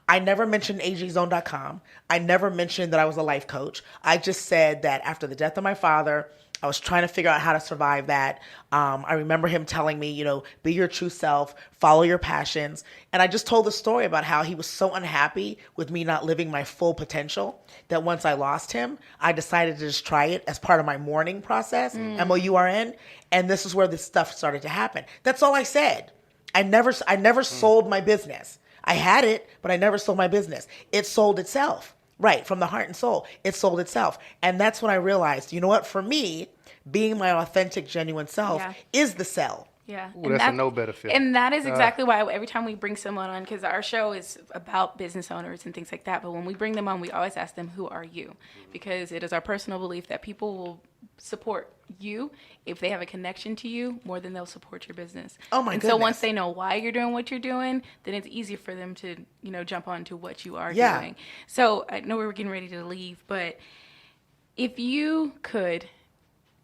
[SPEAKER 5] I never mentioned AJZone.com. I never mentioned that I was a life coach. I just said that after the death of my father, I was trying to figure out how to survive that. I remember him telling me, be your true self, follow your passions. And I just told the story about how he was so unhappy with me not living my full potential that once I lost him, I decided to just try it as part of my mourning process, MOURN. And this is where this stuff started to happen. That's all I said. I never sold my business. I had it, but I never sold my business. It sold itself. Right, from the heart and soul. It sold itself. And that's when I realized, you know what? For me, being my authentic, genuine self is the sell.
[SPEAKER 4] Yeah.
[SPEAKER 3] Ooh, that's a no better fit.
[SPEAKER 4] And that is exactly why every time we bring someone on, because our show is about business owners and things like that, but when we bring them on, we always ask them, who are you? Because it is our personal belief that people will support you if they have a connection to you more than they'll support your business.
[SPEAKER 5] Oh my goodness.
[SPEAKER 4] So once they know why you're doing what you're doing, then it's easier for them to, jump on to what you are doing. So I know we were getting ready to leave, but if you could,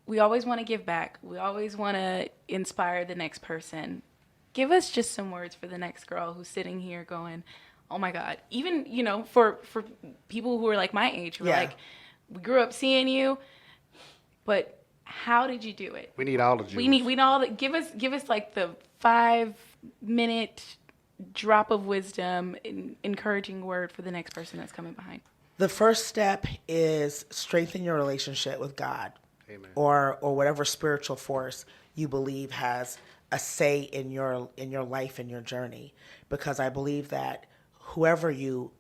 [SPEAKER 4] we always want to give back. We always want to inspire the next person. Give us just some words for the next girl who's sitting here going, oh my God. Even, for people who are like my age, who are like, we grew up seeing you, but how did you do it?
[SPEAKER 3] We need all the juice.
[SPEAKER 4] We need all the, give us like the 5-minute drop of wisdom, encouraging word for the next person that's coming behind?
[SPEAKER 5] The first step is strengthen your relationship with God.
[SPEAKER 3] Amen.
[SPEAKER 5] or whatever spiritual force you believe has a say in your life and your journey, because I believe that whoever you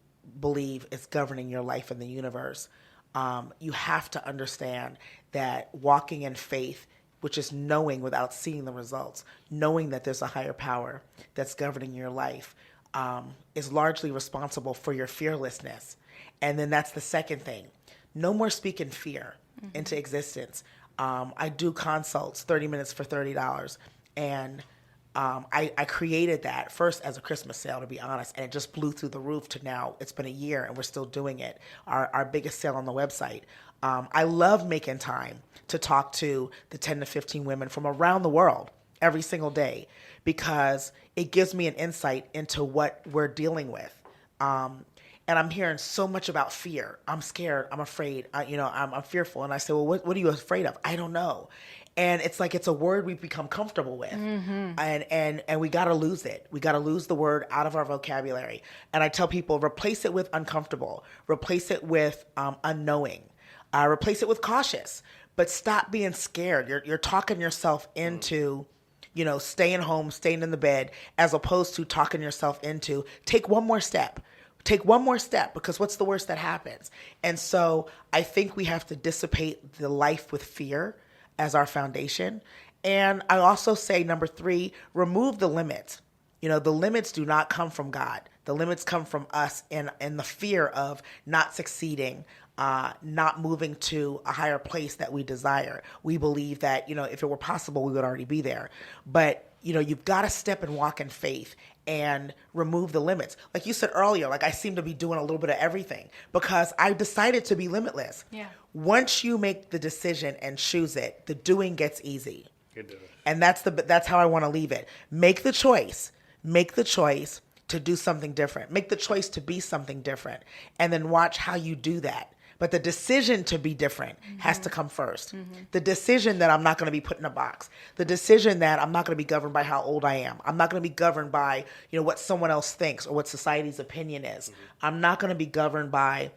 [SPEAKER 5] believe is governing your life in the universe, you have to understand that walking in faith, which is knowing without seeing the results, knowing that there's a higher power that's governing your life, is largely responsible for your fearlessness. And then that's the second thing. No more speaking fear into existence. I do consults, 30 minutes for $30. And I created that first as a Christmas sale, to be honest, and it just blew through the roof to now. It's been a year and we're still doing it. Our biggest sale on the website. I love making time to talk to the 10 to 15 women from around the world every single day, because it gives me an insight into what we're dealing with. And I'm hearing so much about fear. I'm scared. I'm afraid. I'm fearful. And I say, well, what are you afraid of? I don't know. And it's like it's a word we've become comfortable with. Mm-hmm. And we got to lose it. We got to lose the word out of our vocabulary. And I tell people, replace it with uncomfortable. Replace it with unknowing. Replace it with cautious. But stop being scared. You're talking yourself into, staying home, staying in the bed, as opposed to talking yourself into take one more step. Take one more step, because what's the worst that happens? And so I think we have to dissipate the life with fear as our foundation. And I also say, number 3, remove the limits. The limits do not come from God. The limits come from us in the fear of not succeeding, not moving to a higher place that we desire. We believe that, if it were possible, we would already be there. But, you've got to step and walk in faith and remove the limits. Like you said earlier, like I seem to be doing a little bit of everything because I decided to be limitless. Yeah. Once you make the decision and choose it, the doing gets easy. It does. And that's how I want to leave it. Make the choice. Make the choice to do something different. Make the choice to be something different. And then watch how you do that. But the decision to be different has to come first. Mm-hmm. The decision that I'm not going to be put in a box. The decision that I'm not going to be governed by how old I am. I'm not going to be governed by, what someone else thinks or what society's opinion is. Mm-hmm. I'm not going to be governed by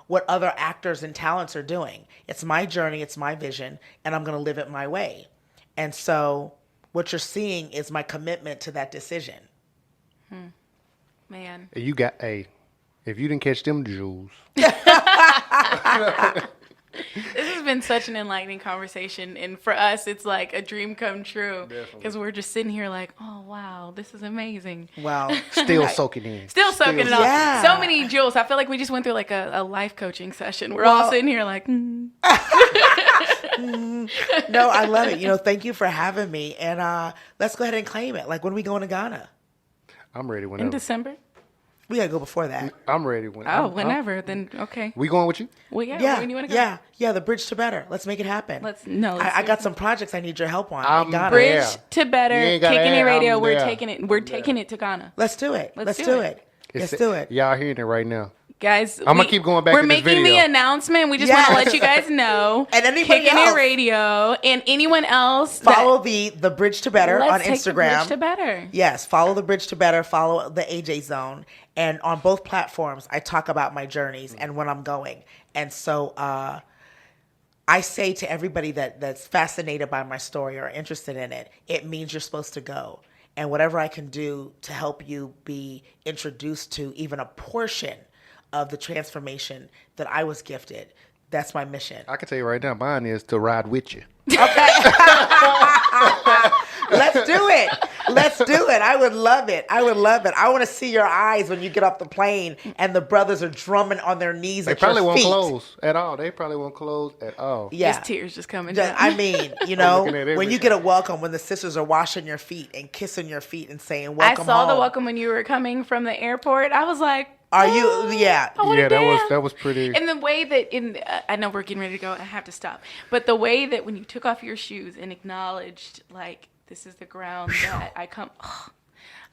[SPEAKER 5] what other actors and talents are doing. It's my journey. It's my vision. And I'm going to live it my way. And so what you're seeing is my commitment to that decision.
[SPEAKER 4] Man.
[SPEAKER 3] You got if you didn't catch them jewels.
[SPEAKER 4] This has been such an enlightening conversation. And for us, it's like a dream come true. Because we're just sitting here like, oh, wow, this is amazing.
[SPEAKER 5] Wow.
[SPEAKER 3] Still soaking in.
[SPEAKER 4] Still soaking it all.
[SPEAKER 5] Yeah.
[SPEAKER 4] So many jewels. I feel like we just went through like a life coaching session. We're all sitting here like,
[SPEAKER 5] No, I love it. Thank you for having me. And let's go ahead and claim it. Like, when are we going to Ghana?
[SPEAKER 3] I'm ready whenever.
[SPEAKER 4] In December?
[SPEAKER 5] We got to go before that.
[SPEAKER 3] I'm ready.
[SPEAKER 4] Whenever. Then, okay.
[SPEAKER 3] We going with you?
[SPEAKER 4] Well, yeah. When you want to go?
[SPEAKER 5] Yeah, the Bridge to Better. Let's make it happen.
[SPEAKER 4] I
[SPEAKER 5] got some projects I need your help on. In Ghana.
[SPEAKER 4] Bridge to Better, KickN IT Radio. We're taking it to Ghana.
[SPEAKER 5] Let's do it. Let's do it. Let's do it.
[SPEAKER 3] Y'all hearing it right now.
[SPEAKER 4] Guys,
[SPEAKER 3] I'm gonna keep going back.
[SPEAKER 4] We're making the announcement. We just want to let you guys know.
[SPEAKER 5] And anybody
[SPEAKER 4] KickN
[SPEAKER 5] else,
[SPEAKER 4] IT Radio, and anyone else,
[SPEAKER 5] follow the Bridge to Better on Instagram.
[SPEAKER 4] The Bridge to Better.
[SPEAKER 5] Yes, follow the Bridge to Better. Follow the AJ Zone, and on both platforms, I talk about my journeys and when I'm going. And so, I say to everybody that's fascinated by my story or interested in it, it means you're supposed to go. And whatever I can do to help you be introduced to even a portion of the transformation that I was gifted, that's my mission.
[SPEAKER 3] I can tell you right now, mine is to ride with you.
[SPEAKER 5] Okay. Let's do it. Let's do it. I would love it. I want to see your eyes when you get off the plane and the brothers are drumming on their knees at your feet.
[SPEAKER 3] They probably won't close at all.
[SPEAKER 5] Yeah.
[SPEAKER 4] Just tears just coming down.
[SPEAKER 5] I mean, when you get a welcome, when the sisters are washing your feet and kissing your feet and saying, welcome home.
[SPEAKER 4] I saw the welcome when you were coming from the airport. I was like,
[SPEAKER 5] are you? Yeah.
[SPEAKER 3] That was pretty.
[SPEAKER 4] And the way that I know we're getting ready to go. I have to stop. But the way that when you took off your shoes and acknowledged, like, this is the ground that I come.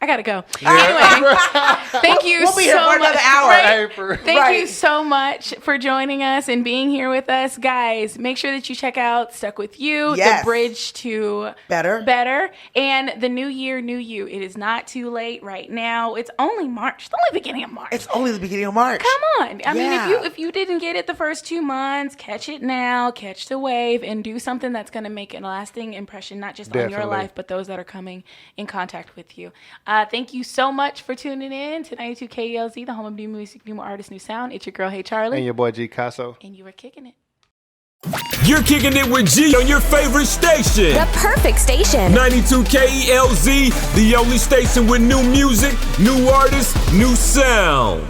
[SPEAKER 4] I gotta go. Anyway, thank you
[SPEAKER 5] we'll be here for another hour.
[SPEAKER 4] Right? Thank you so much for joining us and being here with us, guys. Make sure that you check out Stuck With You, The Bridge to Better, and The New Year, New You. It is not too late right now. It's only March. It's only the beginning of March.
[SPEAKER 5] It's only the beginning of March.
[SPEAKER 4] Come on. I mean, if you didn't get it the first 2 months, catch it now, catch the wave, and do something that's going to make a lasting impression, not just on your life, but those that are coming in contact with you. Thank you so much for tuning in to 92 KELZ, the home of new music, new artists, new sound. It's your girl, Hey Charlie.
[SPEAKER 3] And your boy, G Casso.
[SPEAKER 4] And you are kicking it.
[SPEAKER 1] You're kicking it with G on your favorite station.
[SPEAKER 2] The perfect station.
[SPEAKER 1] 92 KELZ, the only station with new music, new artists, new sound.